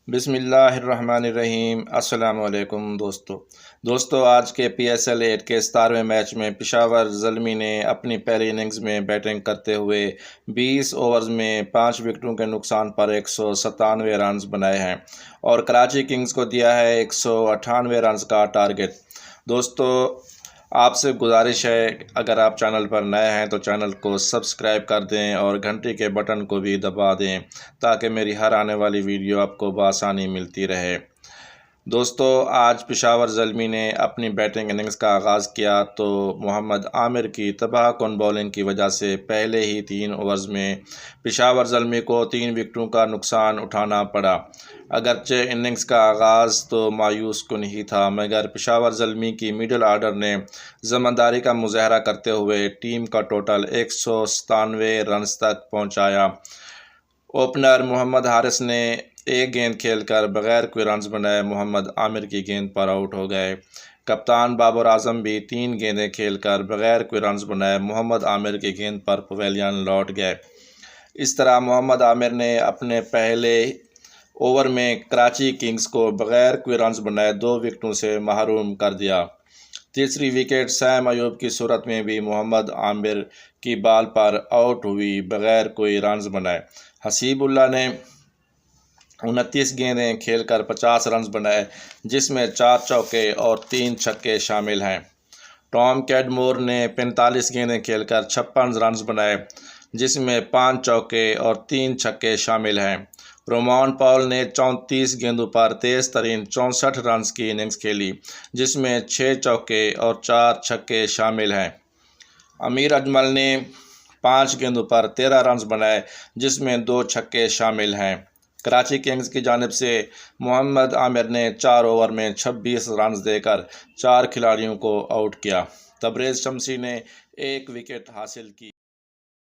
بسم اللہ الرحمن الرحیم۔ السلام علیکم دوستو آج کے پی ایس ایل 8 کے 17ویں میچ میں پشاور زلمی نے اپنی پہلی اننگز میں بیٹنگ کرتے ہوئے 20 اوورز میں 5 وکٹوں کے نقصان پر 197 رنز بنائے ہیں اور کراچی کنگز کو دیا ہے 198 رنز کا ٹارگٹ۔ دوستو آپ سے گزارش ہے، اگر آپ چینل پر نئے ہیں تو چینل کو سبسکرائب کر دیں اور گھنٹی کے بٹن کو بھی دبا دیں تاکہ میری ہر آنے والی ویڈیو آپ کو بآسانی ملتی رہے۔ دوستو آج پشاور زلمی نے اپنی بیٹنگ اننگز کا آغاز کیا تو محمد عامر کی تباہ کن بولنگ کی وجہ سے پہلے ہی 3 اوورز میں پشاور زلمی کو 3 وکٹوں کا نقصان اٹھانا پڑا۔ اگرچہ اننگز کا آغاز تو مایوس کن ہی تھا، مگر پشاور زلمی کی مڈل آرڈر نے ذمہ کا مظاہرہ کرتے ہوئے ٹیم کا ٹوٹل 197 رنز تک پہنچایا۔ اوپنر محمد حارث نے ایک گیند کھیل کر بغیر کوئی رنز بنائے محمد عامر کی گیند پر آؤٹ ہو گئے۔ کپتان بابر اعظم بھی 3 گیندیں کھیل کر بغیر کوئی رنز بنائے محمد عامر کی گیند پر پویلین لوٹ گئے۔ اس طرح محمد عامر نے اپنے پہلے اوور میں کراچی کنگز کو بغیر کوئی رنز بنائے 2 وکٹوں سے محروم کر دیا۔ تیسری وکٹ سیم ایوب کی صورت میں بھی محمد عامر کی بال پر آؤٹ ہوئی بغیر کوئی رنز بنائے۔ حسیب اللہ نے 29 گیندیں کھیل کر 50 رنز بنائے، جس میں 4 چوکے اور 3 چھکے شامل ہیں۔ ٹام کیڈمور نے 45 گیندیں کھیل کر 56 رنز بنائے، جس میں 5 چوکے اور 3 چھکے شامل ہیں۔ رومان پاول نے 34 گیندوں پر تیز ترین 64 رنز کی اننگز کھیلی، جس میں 6 چوکے اور 4 چھکے شامل ہیں۔ امیر اجمل نے 5 گیندوں پر 13 رنز بنائے، جس میں 2 چھکے شامل ہیں۔ کراچی کنگز کی جانب سے محمد عامر نے 4 اوور میں 26 رنز دے کر 4 کھلاڑیوں کو آؤٹ کیا۔ تبریز شمسی نے 1 وکٹ حاصل کی۔